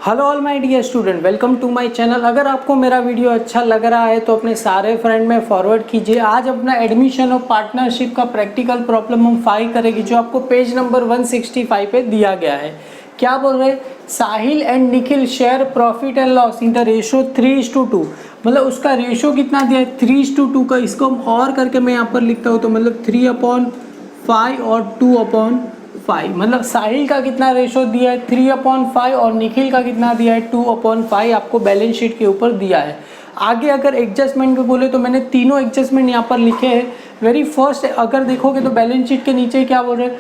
Hello all my dear student, welcome to my channel. अगर आपको मेरा वीडियो अच्छा लग रहा है तो अपने सारे फ्रेंड में फॉरवर्ड कीजिए। आज अपना एडमिशन और पार्टनरशिप का प्रैक्टिकल प्रॉब्लम हम 5 करेंगे, जो आपको पेज नंबर 165 पे दिया गया है। क्या बोल रहे हैं? Sahil and Nikhil share profit and loss in the ratio 3:2। मतलब उसका रेशो कितना दिया है? 3:2 का। इसको हम और करके मैं यहाँ पर लिखता हूँ तो मतलब 3/5 और 2/5। मतलब साहिल का कितना रेशो दिया है? 3/5 और निखिल का कितना दिया है? 2/5 आपको बैलेंस शीट के ऊपर दिया है। आगे अगर एडजस्टमेंट पे बोले तो मैंने तीनों एडजस्टमेंट यहाँ पर लिखे हैं। वेरी फर्स्ट अगर देखोगे तो बैलेंस शीट के नीचे क्या बोल रहे हैं?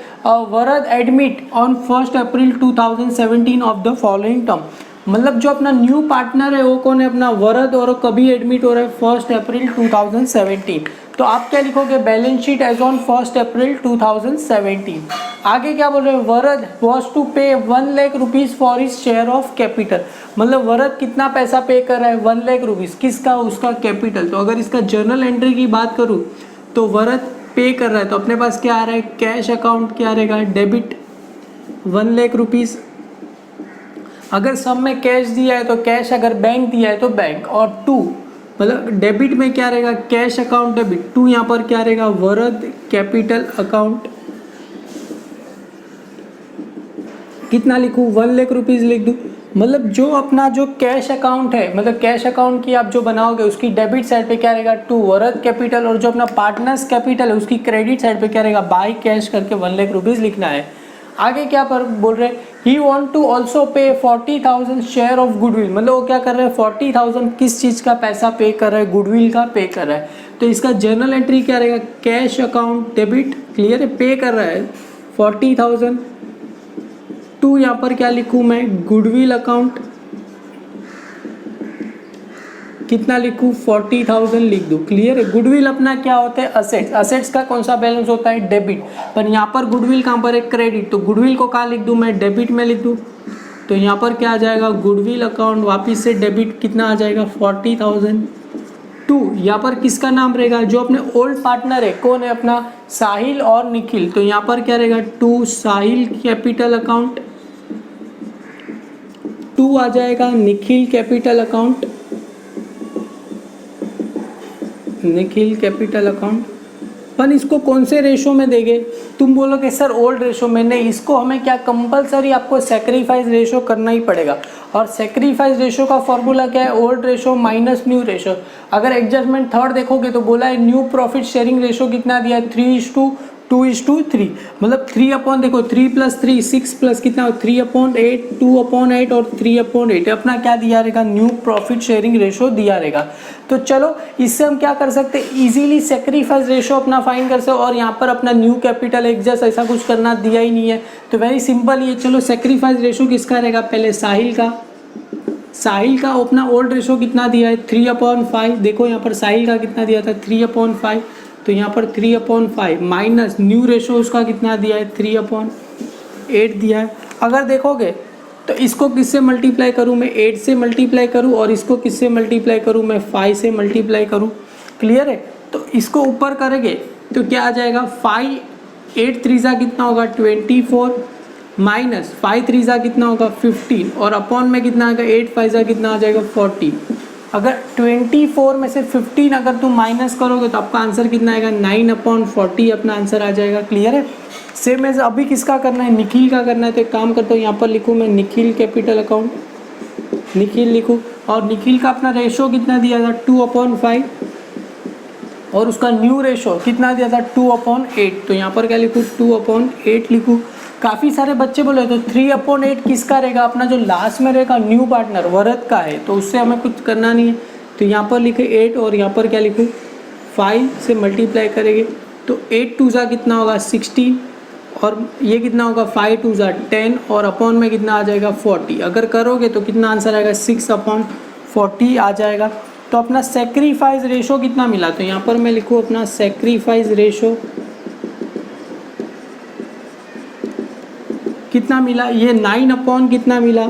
Varad admit on 1 April 2017 of the following term. मतलब जो अपना न्यू पार्टनर है वो कौन है? अपना वरद, और कभी एडमिट हो रहा है 1 अप्रैल 2017। तो आप क्या लिखोगे? Balance sheet as on 1 April 2017। आगे क्या बोल रहे हैं? वरद वॉज टू पे 1 lakh rupees for his share of capital. मतलब वरद कितना पैसा पे कर रहा है? 1 लाख रुपीज़। किसका? उसका कैपिटल। तो अगर इसका जर्नल एंट्री की बात करूँ तो वरद पे कर रहा है, तो अपने पास क्या आ रहा है? कैश अकाउंट क्या रहेगा? Debit 1 lakh rupees. अगर सब में कैश दिया है तो कैश, अगर बैंक दिया है तो बैंक। और 2 मतलब डेबिट में क्या रहेगा? Cash account debit. 2 यहाँ पर क्या रहेगा? वरद कैपिटल अकाउंट। कितना लिखूँ? 1 लाख रुपीज़ लिख दूँ। मतलब जो अपना जो कैश अकाउंट है, मतलब कैश अकाउंट की आप जो बनाओगे उसकी डेबिट साइड पे क्या रहेगा? 2 वरद कैपिटल। और जो अपना पार्टनर्स कैपिटल है उसकी क्रेडिट साइड पे क्या रहेगा? बाय कैश करके 1 लाख रुपीज़ लिखना है। आगे क्या पर बोल रहे हैं? ही वॉन्ट टू ऑल्सो पे 40,000 शेयर ऑफ गुडविल। मतलब वो क्या कर रहे हैं? 40,000 किस चीज़ का पैसा पे कर रहा है? गुडविल का पे कर रहा है। तो इसका जर्नल एंट्री क्या रहेगा? Cash account debit. क्लियर है? पे कर रहा है 40,000। 2 यहाँ पर क्या लिखूँ मैं? Goodwill account. कितना लिखूँ? 40,000 लिख दूँ। क्लियर है? गुडविल अपना क्या होता है? असेट्स। असेट्स का कौन सा बैलेंस होता है? डेबिट। पर यहाँ पर गुडविल कहाँ पर है? क्रेडिट। तो गुडविल को कहाँ लिख दूँ मैं? डेबिट में लिख दूँ। तो यहाँ पर क्या आ जाएगा? गुडविल अकाउंट वापिस से डेबिट। कितना आ जाएगा? 40,000। 2 यहाँ पर किसका नाम रहेगा? जो अपने ओल्ड पार्टनर है, कौन है? अपना साहिल और निखिल। तो यहाँ पर क्या रहेगा? 2 साहिल कैपिटल अकाउंट। 2 आ जाएगा Nikhil capital account. Nikhil capital account. पर इसको कौन से रेशो में देंगे? तुम बोलोगे सर ओल्ड रेशो में। नहीं, इसको हमें क्या कंपलसरी आपको सेक्रीफाइस रेशो करना ही पड़ेगा। और सेक्रीफाइस रेशो का फॉर्मूला क्या है? Old ratio minus new ratio. अगर एडजस्टमेंट थर्ड देखोगे तो बोला है न्यू प्रॉफिट शेयरिंग रेशो कितना दिया है? 3:2:3। मतलब 3 अपॉन, देखो 3 + 3 6 प्लस कितना? 3/8, 2/8 और 3/8। अपना क्या दिया रहेगा? न्यू प्रॉफिट शेयरिंग रेशो दिया रहेगा। तो चलो इससे हम क्या कर सकते हैं? इजीली सेक्रीफाइस रेशो अपना फाइंड कर सकते हो। और यहाँ पर अपना न्यू कैपिटल एडजस्ट ऐसा कुछ करना दिया ही नहीं है, तो वेरी सिंपल ये। चलो सेक्रीफाइस रेशो किसका रहेगा? पहले साहिल का। साहिल का अपना ओल्ड रेशो कितना दिया है? 3/5। देखो यहाँ पर साहिल का कितना दिया था? 3/5। तो यहाँ पर 3/5 माइनस न्यू रेशो उसका कितना दिया है? 3/8 दिया है। अगर देखोगे तो इसको किससे मल्टीप्लाई करूँ मैं? 8 से मल्टीप्लाई करूँ, और इसको किससे मल्टीप्लाई करूँ मैं? 5 से मल्टीप्लाई करूँ। क्लियर है? तो इसको ऊपर करेंगे तो क्या आ जाएगा? 5 8 3 कितना होगा? 24 माइनस 5 3 कितना होगा? 15 और अपॉन में कितना आएगा? 8 5 कितना आ जाएगा? 40। अगर 24 में से 15 अगर तुम माइनस करोगे तो आपका आंसर कितना आएगा? 9/40 अपना आंसर आ जाएगा। क्लियर है? सेम एज अभी किसका करना है? निखिल का करना है। तो एक काम करता हूँ, यहाँ पर लिखूँ मैं निखिल कैपिटल अकाउंट। निखिल लिखूँ, और निखिल का अपना रेशो कितना दिया था? 2/5। और उसका न्यू रेशो कितना दिया था? 2/8। तो यहाँ पर क्या लिखूँ? 2/8 लिखूँ। काफ़ी सारे बच्चे बोले तो 3/8 किसका रहेगा? अपना जो लास्ट में रहेगा न्यू पार्टनर वरद का है, तो उससे हमें कुछ करना नहीं है। तो यहाँ पर लिखे 8, और यहाँ पर क्या लिखूँ? 5 से मल्टीप्लाई करेंगे तो 8 2 कितना होगा? 16, और ये कितना होगा? 5 2 10, और अपॉन में कितना आ जाएगा? 40। अगर करोगे तो कितना आंसर आएगा? 6/40 आ जाएगा। तो अपना सेक्रीफाइस रेशो कितना मिला? तो यहाँ पर मैं लिखूँ अपना सेक्रीफाइस रेशो कितना मिला? ये 9 अपॉन कितना मिला?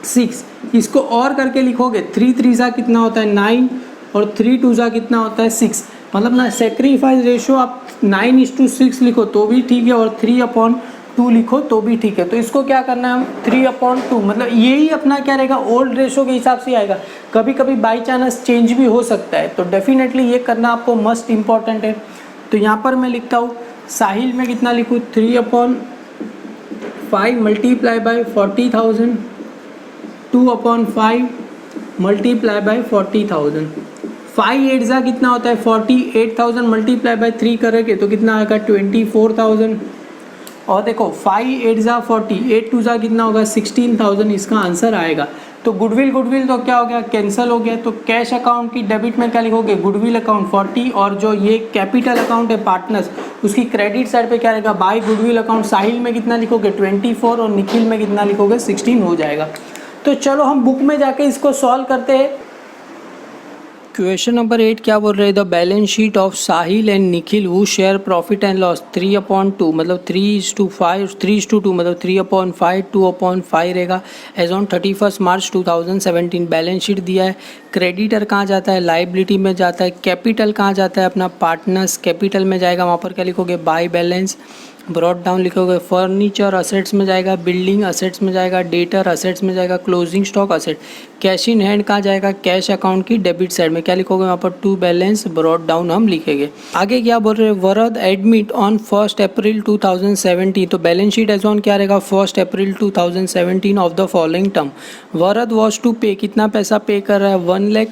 6। इसको और करके लिखोगे 3 3 कितना होता है? 9, और 3 2 कितना होता है? 6। मतलब ना सेक्रीफाइस रेशो आप 9:6 लिखो तो भी ठीक है, और 3 2 लिखो तो भी ठीक है। तो इसको क्या करना है हम 3/2, मतलब यही अपना क्या रहेगा ओल्ड रेशो के हिसाब से आएगा। कभी कभी बाई चांस चेंज भी हो सकता है, तो डेफिनेटली ये करना आपको मस्ट इम्पॉर्टेंट है। तो यहाँ पर मैं लिखता हूँ साहिल में कितना लिखूँ 3/5 मल्टीप्लाई बाई 40,000, 2/5 मल्टीप्लाई बाई 40,000। 5 8 जा कितना होता है 48,000 मल्टीप्लाई बाई 3 करेंगे तो कितना आएगा 24,000। और देखो 5 8 जा 40, 8 2 जा कितना होगा 16,000, इसका आंसर आएगा। तो गुडविल तो क्या हो गया कैंसिल हो गया। तो कैश अकाउंट की डेबिट में क्या लिखोगे गुडविल अकाउंट 40, और जो ये कैपिटल अकाउंट है पार्टनर्स उसकी क्रेडिट साइड पे क्या रहेगा बाय गुडविल अकाउंट। साहिल में कितना लिखोगे 24 और निखिल में कितना लिखोगे 16 हो जाएगा। तो चलो हम बुक में जाके इसको सॉल्व करते हैं। क्वेश्चन नंबर 8 क्या बोल रहे हैं, the balance sheet of Sahil and Nikhil who share profit and loss 3/2 मतलब 3:5 3:2 मतलब 3/5 2/5 रहेगा as on 31 March 2017। Balance sheet दिया है। क्रेडिटर कहाँ जाता है लाइबिलिटी में जाता है, कैपिटल कहाँ जाता है अपना पार्टनर्स कैपिटल में जाएगा, वहाँ पर क्या लिखोगे बाय बैलेंस, ब्रॉड डाउन लिखोगे फर्नीचर असेट्स में जाएगा, बिल्डिंग असेट्स में जाएगा, डेटर असेट्स में जाएगा, closing stock asset, cash in hand कहाँ जाएगा कैश अकाउंट की डेबिट साइड में क्या लिखोगे वहाँ पर टू बैलेंस ब्रॉड डाउन हम लिखेंगे। आगे क्या बोल रहे हैं वरद एडमिट ऑन 1 अप्रैल 2017। तो बैलेंस शीट एज ऑन क्या रहेगा 1 April 2017 of the following term. Varad was to pay कितना पैसा पे कर रहा है 1 लाख,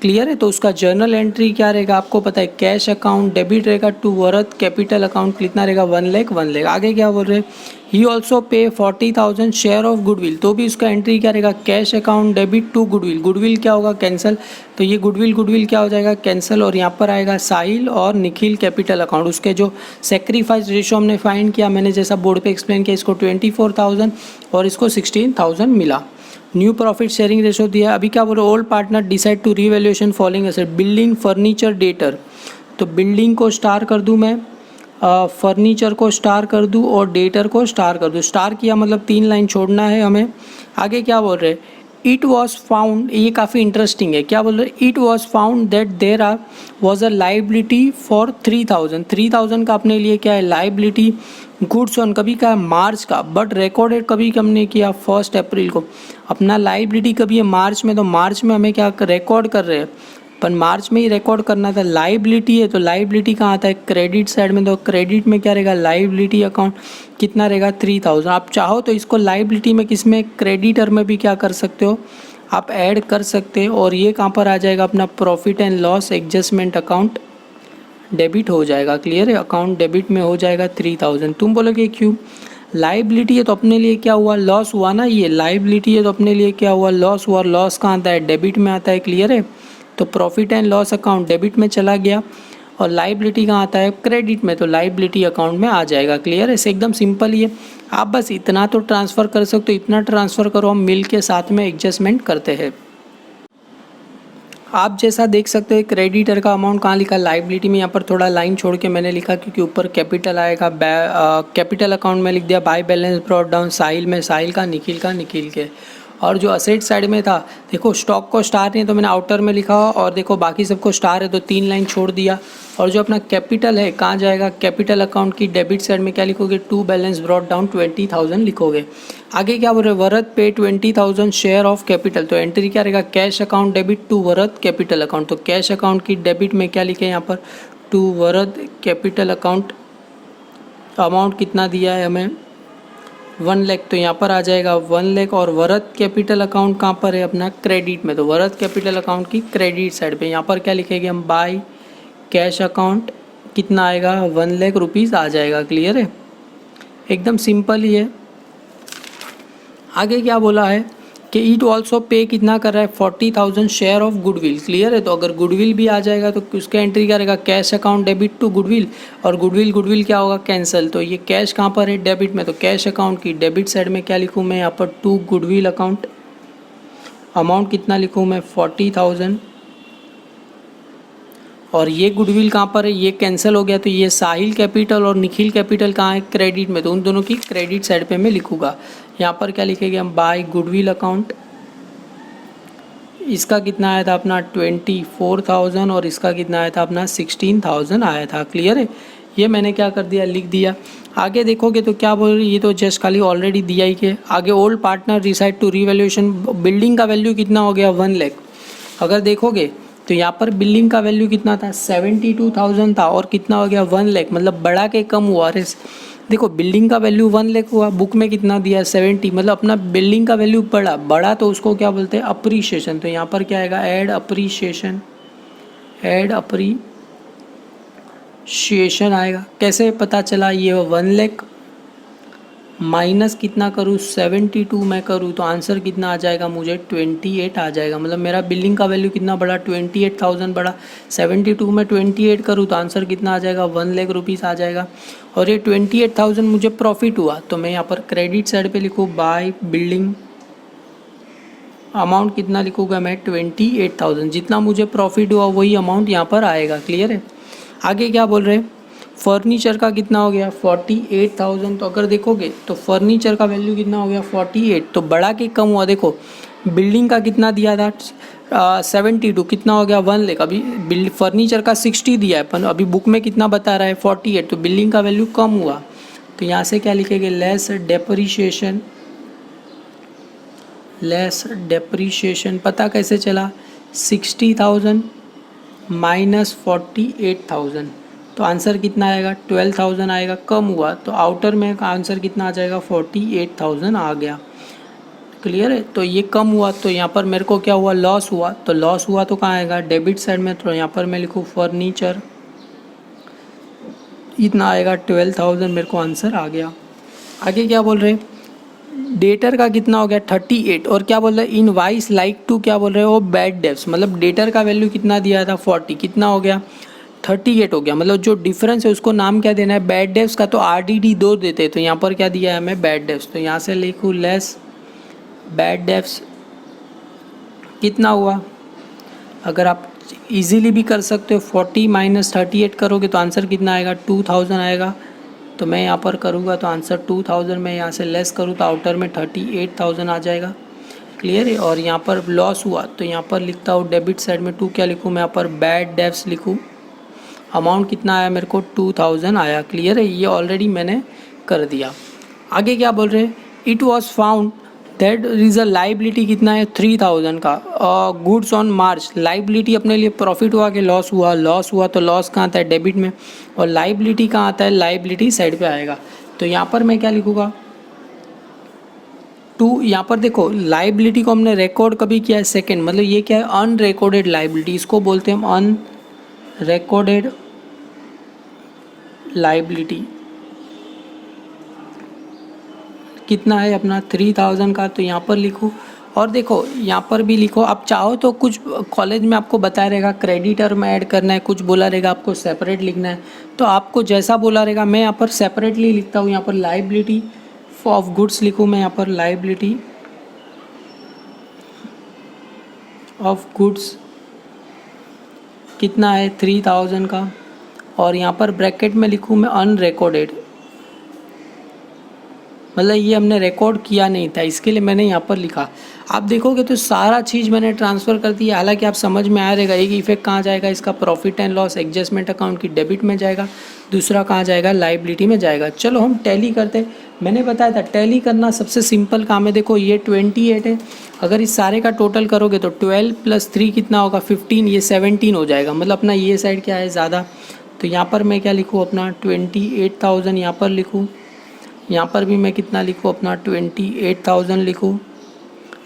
क्लियर है। तो उसका जर्नल एंट्री क्या रहेगा आपको पता है कैश अकाउंट डेबिट रहेगा टू वरद कैपिटल अकाउंट कितना रहेगा 1 लाख 1 लाख। आगे क्या बोल रहे हैं ही ऑल्सो पे 40,000 शेयर ऑफ गुडविल, तो भी उसका एंट्री क्या रहेगा cash account debit to goodwill. Goodwill क्या होगा कैंसिल, तो ये गुडविल क्या हो जाएगा कैंसिल। और यहाँ पर आएगा साहिल और निखिल कैपिटल अकाउंट, उसके जो सेक्रीफाइस रेशो हमने फाइंड किया मैंने जैसा बोर्ड पे एक्सप्लेन किया, इसको 24,000 और इसको 16,000 मिला। न्यू प्रॉफिट शेयरिंग रेशो दिया। अभी क्या बोल रहे old partner decide to revaluation following asset building furniture debtor, तो बिल्डिंग को स्टार कर दूं मैं, फर्नीचर को स्टार कर दूं और डेटर को स्टार कर दूं। स्टार किया मतलब 3 लाइन छोड़ना है हमें। आगे क्या बोल रहे इट वॉज फाउंड, ये काफ़ी इंटरेस्टिंग है, क्या बोल रहे it was found that there are was a liability for 3,000 का अपने लिए क्या है लाइबिलिटी गुड्स ऑन कभी का मार्च का, बट रिकॉर्डेड कभी हमने किया 1 अप्रैल को। अपना लाइबिलिटी कभी है मार्च में, तो मार्च में हमें क्या रिकॉर्ड कर रहे हैं पर मार्च में ही रिकॉर्ड करना था। लाइबिलिटी है तो लाइबिलिटी कहाँ आता है क्रेडिट साइड में, तो क्रेडिट में क्या रहेगा लाइबिलिटी अकाउंट कितना रहेगा 3,000। आप चाहो तो इसको लाइबिलिटी में किस में क्रेडिटर में भी क्या कर सकते हो आप ऐड कर सकते हो। और ये कहाँ पर आ जाएगा अपना profit and loss adjustment account debit हो जाएगा, क्लियर है। अकाउंट डेबिट में हो जाएगा 3,000। तुम बोलोगे क्यों, लाइबिलिटी है तो अपने लिए क्या हुआ लॉस हुआ ना, ये लाइबिलिटी है तो अपने लिए क्या हुआ लॉस हुआ। लॉस कहाँ आता है डेबिट में आता है, क्लियर है। तो profit and loss account debit में चला गया और लाइबिलिटी कहाँ आता है क्रेडिट में, तो लाइबिलिटी अकाउंट में आ जाएगा, क्लियर है। एकदम सिंपल ही है। आप बस इतना तो ट्रांसफ़र कर सकते हो, इतना ट्रांसफ़र करो, हम मिल के साथ में एडजस्टमेंट करते हैं। आप जैसा देख सकते हैं क्रेडिटर का अमाउंट कहाँ लिखा लाइबिलिटी में, यहाँ पर थोड़ा लाइन छोड़ के मैंने लिखा क्योंकि ऊपर कैपिटल आएगा। कैपिटल अकाउंट में लिख दिया बाय बैलेंस ब्रॉड डाउन साहिल में साहिल का निखिल के। और जो असेट साइड में था देखो स्टॉक को स्टार नहीं है तो मैंने आउटर में लिखा और देखो बाकी सबको स्टार है तो 3 लाइन छोड़ दिया। और जो अपना कैपिटल है कहाँ जाएगा कैपिटल अकाउंट की डेबिट साइड में क्या लिखोगे टू बैलेंस ब्रॉड डाउन 20,000 लिखोगे। आगे क्या बोल रहे Varad pay 20,000 share of capital, तो एंट्री क्या रहेगा cash account debit to Varad capital account. तो कैश अकाउंट की डेबिट में क्या लिखे यहाँ पर to Varad capital account. Amount कितना दिया है हमें 1 लाख, तो यहाँ पर आ जाएगा 1 लाख। और वरद कैपिटल अकाउंट कहाँ पर है अपना क्रेडिट में, तो वरद कैपिटल अकाउंट की क्रेडिट साइड पे यहाँ पर क्या लिखेंगे हम बाय कैश अकाउंट कितना आएगा 1 लाख रुपीज़ आ जाएगा, क्लियर है। एकदम सिंपल ही है। आगे क्या बोला है कि इट ऑल्सो पे कितना कर रहा है 40,000 शेयर ऑफ गुडविल, क्लियर है। तो अगर गुडविल भी आ जाएगा तो उसका एंट्री क्या रहेगा cash account debit to goodwill, और गुडविल क्या होगा कैंसिल। तो ये कैश कहाँ पर है डेबिट में, तो कैश अकाउंट की डेबिट साइड में क्या लिखूँ मैं यहाँ पर टू गुडविल अकाउंट। अमाउंट कितना लिखूँ मैं 40,000। और ये गुडविल कहाँ पर है ये कैंसिल हो गया, तो ये साहिल कैपिटल और निखिल कैपिटल कहाँ है क्रेडिट में, तो उन दोनों की क्रेडिट साइड पे मैं लिखूँगा। यहाँ पर क्या लिखेंगे हम बाय गुडविल अकाउंट। इसका कितना आया था अपना 24,000 और इसका कितना आया था अपना 16,000 आया था, क्लियर है। ये मैंने क्या कर दिया, लिख दिया। आगे देखोगे तो क्या बोल रही, ये तो जस्ट खाली ऑलरेडी दिया ही के। आगे old partner decide to revaluation, building का वैल्यू कितना हो गया 1 लाख। अगर देखोगे तो यहाँ पर बिल्डिंग का वैल्यू कितना था 72,000 था और कितना हो गया 1 लाख, मतलब बढ़ा के कम हुआ। अरे देखो बिल्डिंग का वैल्यू 1 लाख हुआ, बुक में कितना दिया 70, मतलब अपना बिल्डिंग का वैल्यू बढ़ा तो उसको क्या बोलते हैं अप्रीशिएशन। तो यहाँ पर क्या आएगा ऐड अप्रीशिएशन, ऐड अप्रीशिएशन आएगा। कैसे पता चला, ये 1 लाख माइनस कितना करूँ 72 मैं करूँ तो आंसर कितना आ जाएगा मुझे 28 आ जाएगा। मतलब मेरा बिल्डिंग का वैल्यू कितना बढ़ा 28,000 बढ़ा, 72 में 28 करूँ तो आंसर कितना आ जाएगा 1 लाख रुपीज़ आ जाएगा। और ये 28,000 मुझे प्रॉफिट हुआ तो मैं यहाँ पर क्रेडिट साइड पे लिखूँ बाय बिल्डिंग, अमाउंट कितना लिखूँगा मैं 28,000, जितना मुझे प्रॉफिट हुआ वही अमाउंट यहाँ पर आएगा। क्लियर है। आगे क्या बोल रहे हैं, फर्नीचर का कितना हो गया 48,000। तो अगर देखोगे तो फर्नीचर का वैल्यू कितना हो गया 48, तो बढ़ा के कम हुआ। देखो बिल्डिंग का कितना दिया था 72, कितना हो गया 1 लाख। अभी फर्नीचर का 60 दिया है पर अभी बुक में कितना बता रहा है 48, तो बिल्डिंग का वैल्यू कम हुआ। तो यहाँ से क्या लिखेंगे लेस डेप्रीशिएशन, लेस डेप्रीशिएशन। पता कैसे चला 60,000 माइनस 48,000, तो आंसर कितना आएगा 12,000 आएगा, कम हुआ। तो आउटर में आंसर कितना आ जाएगा 48,000 आ गया। क्लियर है। तो ये कम हुआ तो यहाँ पर मेरे को क्या हुआ लॉस हुआ, तो लॉस हुआ तो कहाँ आएगा डेबिट साइड में। तो यहाँ पर मैं लिखूँ फर्नीचर, इतना आएगा 12,000, मेरे को आंसर आ गया। आगे क्या बोल रहे हैं, डेटर का कितना हो गया 38 और क्या बोल रहे हैं इनवाइस लाइक टू, क्या बोल रहे हो बैड डेब्ट्स। मतलब डेटर का वैल्यू कितना दिया था 40, कितना हो गया 38 हो गया। मतलब जो डिफरेंस है उसको नाम क्या देना है बैड डेब्ट्स का, तो RDD 2 देते हैं। तो यहाँ पर क्या दिया है हमें बैड डेब्ट्स, तो यहाँ से लिखूँ लेस बैड डेब्ट्स कितना हुआ। अगर आप इजीली भी कर सकते हो 40 माइनस 38 करोगे तो आंसर कितना आएगा 2,000 आएगा। तो मैं यहाँ पर करूँगा तो आंसर 2,000, मैं यहाँ से लेस करूँ तो आउटर में 38,000 आ जाएगा। क्लियर है। और यहाँ पर लॉस हुआ तो यहाँ पर लिखता हूँ डेबिट साइड में 2 क्या लिखूँ मैं यहाँ पर बैड डेब्ट्स लिखूँ। अमाउंट कितना आया मेरे को 2,000 आया। क्लियर है, ये ऑलरेडी मैंने कर दिया। आगे क्या बोल रहे हैं, it was found that is a liability कितना है 3,000 का गुड्स ऑन मार्च। लाइबिलिटी अपने लिए प्रॉफिट हुआ कि लॉस हुआ, लॉस हुआ तो लॉस कहाँ आता है डेबिट में, और लाइबिलिटी कहाँ आता है लाइबिलिटी साइड पे आएगा। तो यहाँ पर मैं क्या लिखूँगा 2। यहाँ पर देखो लाइबिलिटी को हमने रिकॉर्ड कभी किया है सेकेंड, मतलब ये क्या है अनरिकॉर्डेड लाइबिलिटी, इसको बोलते हैं हम अनरिकॉर्डेड लाइबिलिटी। कितना है अपना 3,000 का, तो यहाँ पर लिखो। और देखो यहाँ पर भी लिखो, आप चाहो तो कुछ कॉलेज में आपको बताया रहेगा क्रेडिटर में ऐड करना है, कुछ बोला रहेगा आपको सेपरेट लिखना है, तो आपको जैसा बोला रहेगा। मैं यहाँ पर सेपरेटली लिखता हूँ, यहाँ पर लाइबिलिटी ऑफ गुड्स लिखूँ मैं यहाँ पर लाइबिलिटी ऑफ गुड्स कितना है 3,000 का, और यहाँ पर ब्रैकेट में लिखूँ मैं अनरिकॉर्डेड, मतलब ये हमने रिकॉर्ड किया नहीं था इसके लिए मैंने यहाँ पर लिखा। आप देखोगे तो सारा चीज़ मैंने ट्रांसफ़र कर दिया। हालांकि आप समझ में आ रहेगा एक इफेक्ट कहाँ जाएगा इसका profit and loss adjustment account की डेबिट में जाएगा, दूसरा कहाँ जाएगा लाइबिलिटी में जाएगा। चलो हम टैली करते हैं। मैंने बताया था टैली करना सबसे सिंपल काम है। देखो ये 28 है, अगर इस सारे का टोटल करोगे तो 12 + 3 कितना होगा 15, ये 17 हो जाएगा। मतलब अपना ये साइड क्या है ज़्यादा, तो यहाँ पर मैं क्या लिखूँ अपना 28,000 यहाँ पर लिखूँ, यहाँ पर भी मैं कितना लिखूँ अपना 28,000 लिखूँ।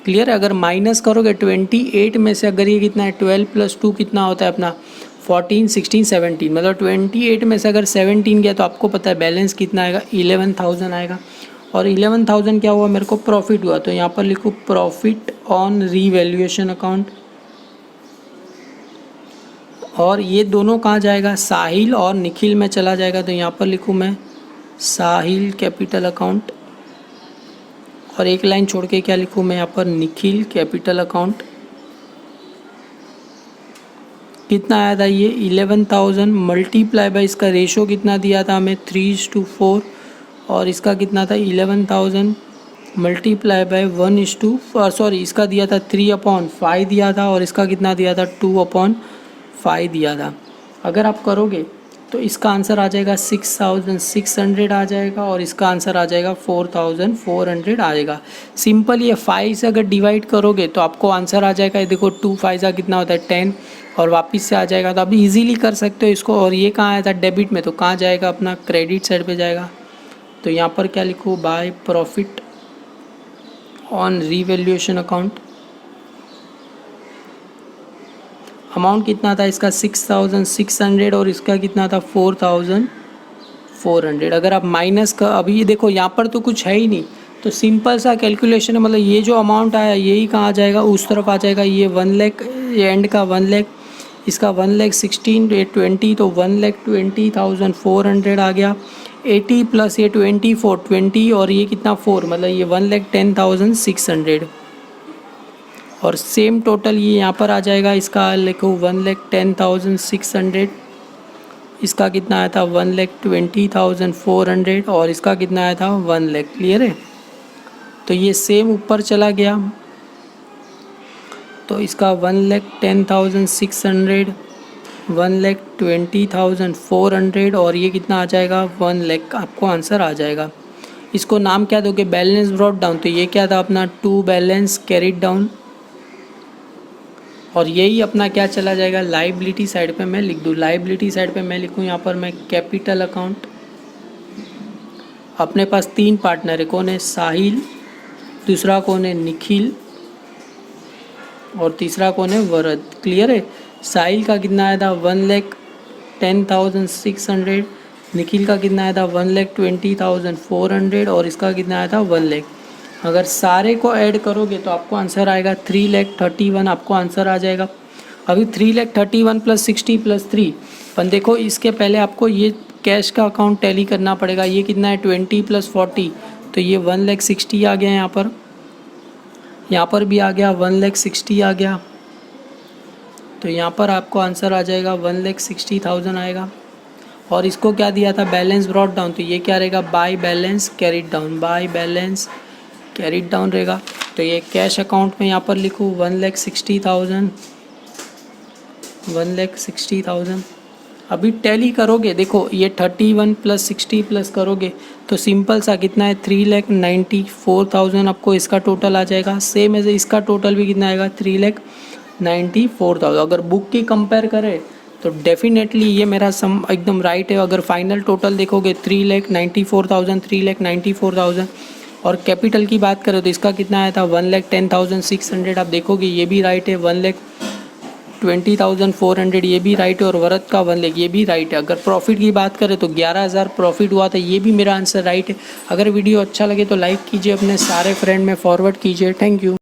क्लियर है। अगर माइनस करोगे 28 में से अगर ये कितना है 12 + 2 कितना होता है अपना 14, 16, 17, मतलब 28 में से अगर 17 गया तो आपको पता है बैलेंस कितना आएगा 11,000 आएगा। और 11,000 क्या हुआ मेरे को प्रॉफिट हुआ, तो यहाँ पर लिखूँ प्रॉफिट ऑन रीवैल्यूएशन अकाउंट। और ये दोनों कहाँ जाएगा साहिल और निखिल में चला जाएगा, तो यहाँ पर लिखूँ मैं साहिल कैपिटल अकाउंट, और एक लाइन छोड़ के क्या लिखूँ मैं यहाँ पर निखिल कैपिटल अकाउंट। कितना आया था ये 11,000 मल्टीप्लाई बाय इसका रेशो कितना दिया था हमें 3:4, और इसका कितना था 11,000 मल्टीप्लाई बाय 1:, इसका दिया था 3/5 दिया था, और इसका कितना दिया था 2/5 दिया था। अगर आप करोगे तो इसका आंसर आ जाएगा 6,600 आ जाएगा और इसका आंसर आ जाएगा 4,400 आ जाएगा। सिंपल ये 5 से अगर डिवाइड करोगे तो आपको आंसर आ जाएगा, ये देखो 2 5 का कितना होता है 10 और वापस से आ जाएगा। तो आप इजीली कर सकते हो इसको। और ये कहाँ आया था डेबिट में, तो कहाँ जाएगा अपना क्रेडिट साइड पे जाएगा। तो यहाँ पर क्या लिखो, by profit on revaluation account. Amount कितना था इसका 6,600 और इसका कितना था 4,400। अगर आप माइनस का, अभी देखो यहाँ पर तो कुछ है ही नहीं, तो सिंपल सा कैलकुलेशन है। मतलब ये जो अमाउंट आया यही कहाँ जाएगा, उस तरफ आ जाएगा। ये 1 लाख, ये एंड का 1 लाख, इसका 1,16,20 तो 1,20,400 आ गया। 80 प्लस ये 24 20 और ये कितना 4, मतलब ये 1,10,600 और सेम टोटल ये यहाँ पर आ जाएगा। इसका लिखो 1,10,600, इसका कितना आया था 1,20,400 और इसका कितना आया था 1 लाख। क्लियर है। तो ये सेम ऊपर चला गया, तो इसका 1,10,600, 1,20,400 और ये कितना आ जाएगा 1 लाख। आपको आंसर आ जाएगा। इसको नाम क्या दोगे, बैलेंस ब्रॉट डाउन। तो ये क्या था अपना टू बैलेंस कैरिड डाउन और यही अपना क्या चला जाएगा लाइबिलिटी साइड पे। मैं लिख दूँ लाइबिलिटी साइड पे, मैं लिखूँ यहाँ पर मैं कैपिटल अकाउंट। अपने पास 3 पार्टनर है, कौन है साहिल, दूसरा कौन है निखिल और तीसरा कौन है वरद। क्लियर है। साहिल का कितना आया था 1,10,600, निखिल का कितना आया था 1,20,400 और इसका कितना आया था 1 लाख। अगर सारे को ऐड करोगे तो आपको आंसर आएगा 3,31,000 आपको आंसर आ जाएगा। अभी 3,31,000 प्लस 60 प्लस 3, पर देखो इसके पहले आपको ये कैश का अकाउंट टैली करना पड़ेगा। ये कितना है 20 प्लस 40, तो ये 1,60,000 आ गया। यहाँ पर भी आ गया 1,60,000 आ गया। तो यहाँ पर आपको आंसर आ जाएगा 1,60,000 आएगा। और इसको क्या दिया था बैलेंस ब्रॉट डाउन, तो ये क्या रहेगा by balance carried down, by balance carried down रहेगा। तो ये कैश अकाउंट में यहाँ पर लिखूँ 1,60,000, 1,60,000। अभी टैली करोगे, देखो ये 31 प्लस 60 प्लस करोगे तो सिंपल सा कितना है 3,94,000 आपको इसका टोटल आ जाएगा। सेम एज इसका टोटल भी कितना आएगा 3,94,000। अगर बुक की कंपेयर करें तो डेफिनेटली ये मेरा सम एकदम राइट है। अगर फाइनल टोटल देखोगे 3,94,000, 3,94,000 और कैपिटल की बात करें तो इसका कितना आया था 1,10,600। आप देखोगे ये भी राइट है। 1,20,400 ये भी राइट है और वरद का 1 लाख ये भी राइट है। अगर प्रॉफिट की बात करें तो 11,000 प्रॉफिट हुआ था, ये भी मेरा आंसर राइट है। अगर वीडियो अच्छा लगे तो लाइक कीजिए, अपने सारे फ्रेंड में फॉरवर्ड कीजिए। Thank you.